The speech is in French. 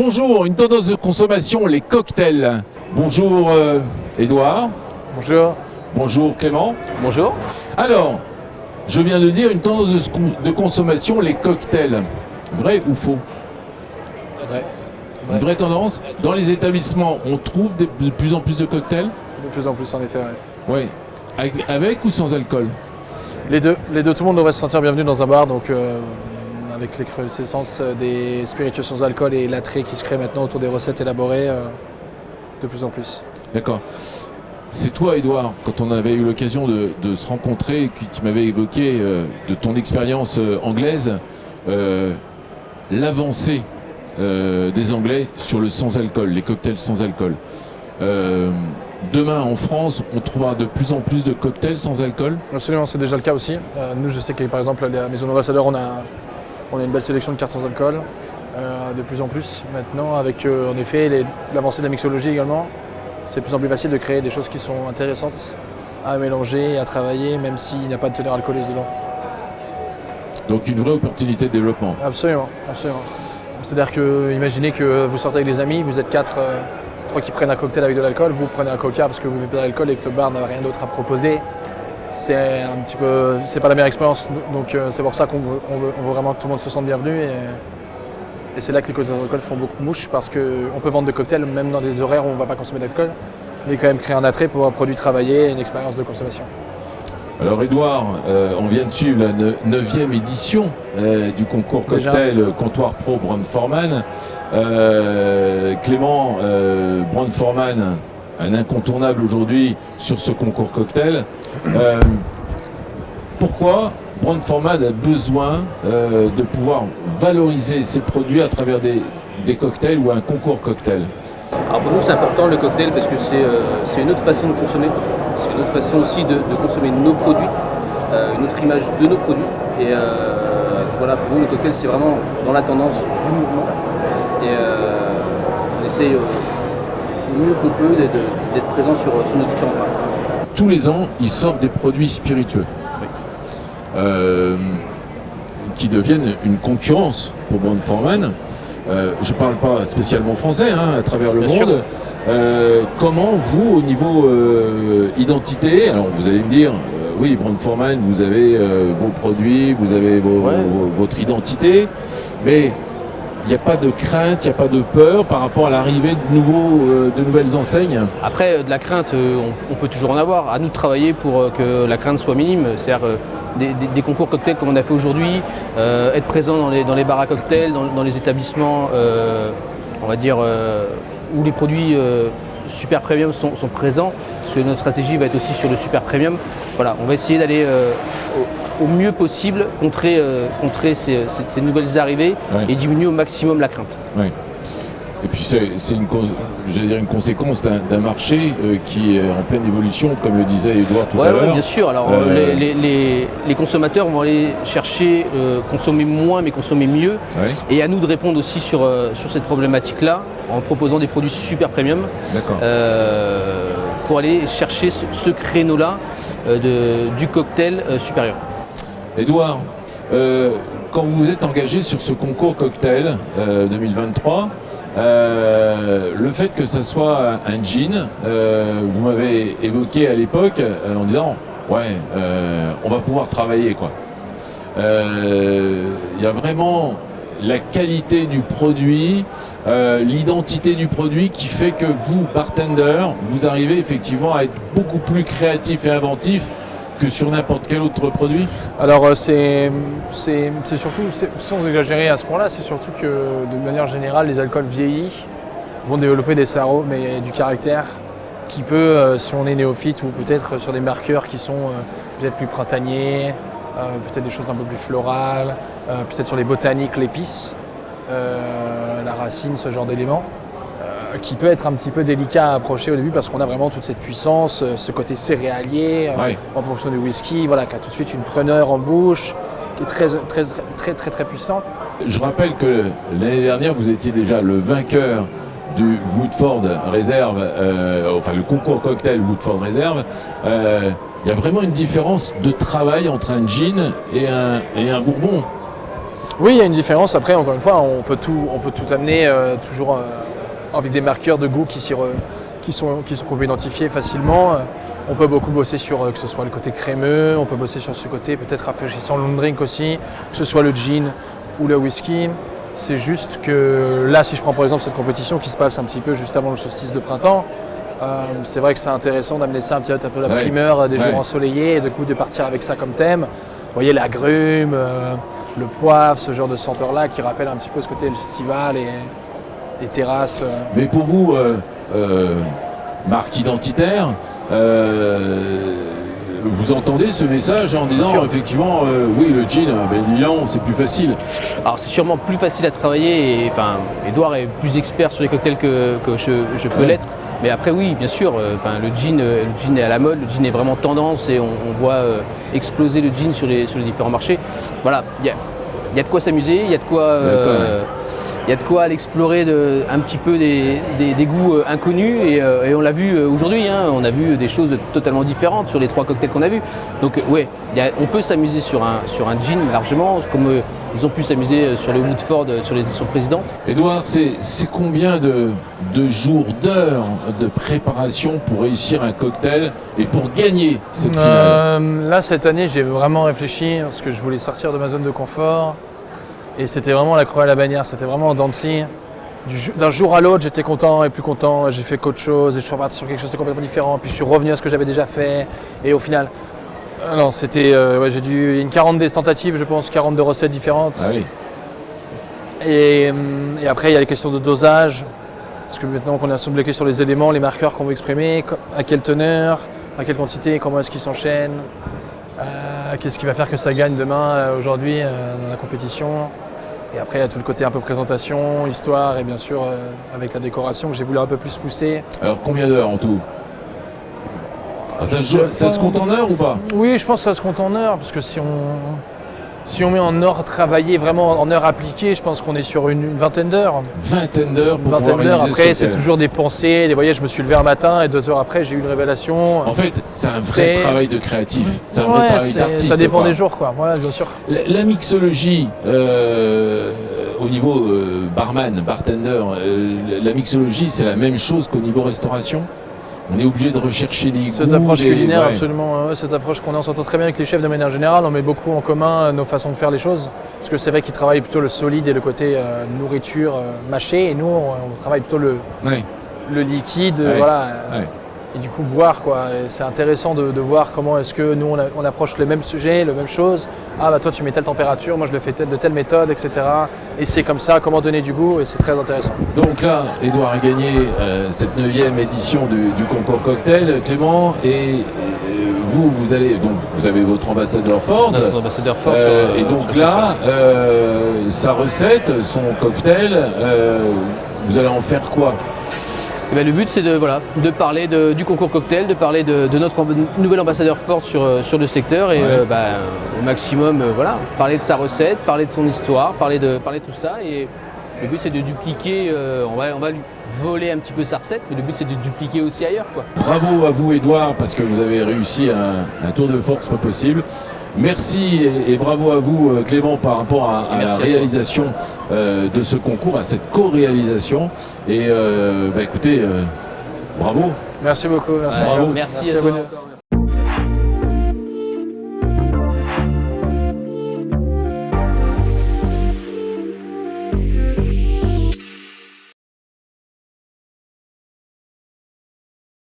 Bonjour, une tendance de consommation, les cocktails. Bonjour Edouard. Bonjour. Bonjour Clément. Bonjour. Alors, je viens de dire une tendance de consommation, les cocktails. Vrai ou faux? Vrai. Une vraie tendance? Dans les établissements, on trouve de plus en plus de cocktails? De plus en plus en effet, ouais. Oui. Avec ou sans alcool? Les deux, tout le monde devrait se sentir bienvenu dans un bar, donc avec l'excroissance des spiritueux sans alcool et l'attrait qui se crée maintenant autour des recettes élaborées, de plus en plus. D'accord. C'est toi, Edouard, quand on avait eu l'occasion de se rencontrer, qui m'avait évoqué de ton expérience anglaise, l'avancée des Anglais sur le sans-alcool, les cocktails sans alcool. Demain, en France, on trouvera de plus en plus de cocktails sans alcool? Absolument, c'est déjà le cas aussi. Nous, je sais que par exemple, à la Maison d'Ambassadeur, on a une belle sélection de cartes sans alcool, de plus en plus. Maintenant, avec en effet l'avancée de la mixologie également, c'est de plus en plus facile de créer des choses qui sont intéressantes à mélanger, à travailler, même s'il n'y a pas de teneur alcoolisée dedans. Donc une vraie opportunité de développement. Absolument, absolument. C'est-à-dire que, imaginez que vous sortez avec des amis, vous êtes quatre, trois qui prennent un cocktail avec de l'alcool, vous prenez un coca parce que vous buvez de l'alcool et que le bar n'a rien d'autre à proposer. C'est un petit peu, c'est pas la meilleure expérience. Donc c'est pour ça qu'on veut vraiment que tout le monde se sente bienvenu. Et c'est là que les cocktails sans alcool font beaucoup de mouche parce qu'on peut vendre des cocktails même dans des horaires où on ne va pas consommer d'alcool, mais quand même créer un attrait pour un produit travaillé et une expérience de consommation. Alors Edouard, on vient de suivre la 9e édition du concours cocktail Comptoir Pro Brown-Forman. Clément, Brown-Forman, un incontournable aujourd'hui sur ce concours cocktail. Pourquoi Brown-Forman a besoin de pouvoir valoriser ses produits à travers des cocktails ou un concours cocktail? Alors pour nous c'est important le cocktail parce que c'est une autre façon de consommer, c'est une autre façon aussi de consommer nos produits, une autre image de nos produits. Et voilà, pour nous le cocktail c'est vraiment dans la tendance du mouvement. Et on essaye le mieux qu'on peut d'être présent sur nos différents marques. Tous les ans, ils sortent des produits spiritueux. Oui. Qui deviennent une concurrence pour Brown-Forman. Je ne parle pas spécialement français, à travers le Bien monde. Comment vous, au niveau identité, alors vous allez me dire, oui, Brown-Forman, vous avez vos produits, vous avez votre identité, mais il n'y a pas de crainte, il n'y a pas de peur par rapport à l'arrivée de nouvelles enseignes? Après, de la crainte, on peut toujours en avoir. À nous de travailler pour que la crainte soit minime. C'est-à-dire des concours cocktails comme on a fait aujourd'hui, être présent dans les bars à cocktails, dans les établissements, on va dire, où les produits super premium sont présents. Parce que notre stratégie va être aussi sur le super premium. Voilà, on va essayer d'aller au mieux possible contrer ces nouvelles arrivées et diminuer au maximum la crainte. Oui. Et puis c'est une conséquence d'un marché qui est en pleine évolution, comme le disait Edouard tout à l'heure. Oui, bien sûr. Alors les consommateurs vont aller chercher consommer moins mais consommer mieux. Ouais. Et à nous de répondre aussi sur cette problématique-là en proposant des produits super premium pour aller chercher ce créneau-là du cocktail supérieur. Edouard, quand vous vous êtes engagé sur ce concours cocktail 2023, le fait que ça soit un gin, vous m'avez évoqué à l'époque en disant on va pouvoir travailler quoi. Il y a vraiment la qualité du produit, l'identité du produit qui fait que vous, bartender, vous arrivez effectivement à être beaucoup plus créatif et inventif que sur n'importe quel autre produit? Alors c'est surtout, sans exagérer à ce point-là, c'est surtout que de manière générale, les alcools vieillis vont développer des arômes et du caractère qui peut, si on est néophyte ou peut-être sur des marqueurs qui sont peut-être plus printaniers, peut-être des choses un peu plus florales, peut-être sur les botaniques, l'épice, la racine, ce genre d'éléments. Qui peut être un petit peu délicat à approcher au début parce qu'on a vraiment toute cette puissance, ce côté céréalier en fonction du whisky, voilà, qui a tout de suite une preneur en bouche, qui est très puissant. Je rappelle que l'année dernière, vous étiez déjà le vainqueur du Woodford Reserve, le concours cocktail Woodford Reserve. Il y a vraiment une différence de travail entre un gin et un bourbon. Oui, il y a une différence. Après, encore une fois, on peut tout amener toujours avec des marqueurs de goût qu'on peut identifier facilement. On peut beaucoup bosser sur que ce soit le côté crémeux, on peut bosser sur ce côté peut-être rafraîchissant long drink aussi, que ce soit le gin ou le whisky. C'est juste que là, si je prends par exemple cette compétition qui se passe un petit peu juste avant le solstice de printemps, c'est vrai que c'est intéressant d'amener ça un peu la primeur des jours ensoleillés et de coup de partir avec ça comme thème. Vous voyez l'agrume, le poivre, ce genre de senteur-là qui rappelle un petit peu ce côté festival et les terrasses. Mais pour vous, marque identitaire, vous entendez ce message en disant effectivement oui, le gin, Lilan, c'est plus facile. Alors c'est sûrement plus facile à travailler et Edouard est plus expert sur les cocktails que je peux l'être. Mais après oui, bien sûr, le gin est à la mode, le gin est vraiment tendance et on voit exploser le gin sur les différents marchés. Voilà, il y a de quoi s'amuser, il y a de quoi aller explorer un petit peu des goûts inconnus et on l'a vu aujourd'hui, hein, on a vu des choses totalement différentes sur les 3 cocktails qu'on a vus. Donc ouais, on peut s'amuser sur un gin largement, comme ils ont pu s'amuser sur le Woodford, sur les éditions précédentes. Edouard, c'est combien de jours, d'heures de préparation pour réussir un cocktail et pour gagner cette finale? Là, cette année, j'ai vraiment réfléchi parce que je voulais sortir de ma zone de confort. Et c'était vraiment la croix à la bannière, c'était vraiment en dents de scie. D'un jour à l'autre, j'étais content et plus content, j'ai fait qu'autre chose et je suis reparti sur quelque chose de complètement différent. Puis je suis revenu à ce que j'avais déjà fait et au final, non, c'était, j'ai dû une 40 tentatives, je pense, 42 recettes différentes. Ah oui. Et après, il y a les questions de dosage, parce que maintenant qu'on est bloqué sur les éléments, les marqueurs qu'on veut exprimer, à quelle teneur, à quelle quantité, comment est-ce qu'ils s'enchaînent, qu'est-ce qui va faire que ça gagne demain, aujourd'hui, dans la compétition. Et après, il y a tout le côté un peu présentation, histoire et bien sûr avec la décoration que j'ai voulu un peu plus pousser. Alors combien d'heures en tout? Ça se compte en heures ou pas? Oui, je pense que ça se compte en heures, parce que si on met en heures travaillées, vraiment en heures appliquées, je pense qu'on est sur une vingtaine d'heures. Vingtaine d'heures pour vingtaine pouvoir d'heures. réaliser Après, ce c'est cocktail. toujours des pensées, des voyages. Je me suis levé un matin et 2 heures après, j'ai eu une révélation. En fait, c'est un vrai travail de créatif. C'est un vrai Ouais, travail d'artiste. ça dépend quoi. des jours, quoi. Ouais, bien sûr. La mixologie, au niveau bartender, la mixologie, c'est la même chose qu'au niveau restauration? On est obligé de rechercher les goûts. Cette approche culinaire, ouais. absolument. Cette approche qu'on s'entend très bien avec les chefs de manière générale. On met beaucoup en commun nos façons de faire les choses. Parce que c'est vrai qu'ils travaillent plutôt le solide et le côté nourriture mâchée. Et nous, on travaille plutôt le liquide. Voilà. Ouais. Et du coup, boire, quoi. Et c'est intéressant de voir comment est-ce que nous, on approche le même sujet, la même chose. Ah, bah toi, tu mets telle température, moi, je le fais de telle méthode, etc. Et c'est comme ça, comment donner du goût, et c'est très intéressant. Donc là, Edouard a gagné cette 9e édition du concours cocktail, Clément, et vous avez votre ambassadeur Ford. Notre ambassadeur Ford. Et donc là, sa recette, son cocktail, vous allez en faire quoi? Et ben, le but c'est de parler du concours cocktail, de parler de notre nouvel ambassadeur Ford sur le secteur et au maximum parler de sa recette, parler de son histoire, parler de tout ça. Et le but c'est de dupliquer, on va lui voler un petit peu sa recette, mais le but c'est de dupliquer aussi ailleurs, quoi. Bravo à vous Edouard, parce que vous avez réussi un tour de force pas possible. Merci et bravo à vous Clément par rapport à la réalisation de ce concours, à cette co-réalisation. Et écoutez, bravo. Merci beaucoup. Merci, Bravo. Merci à vous. toi.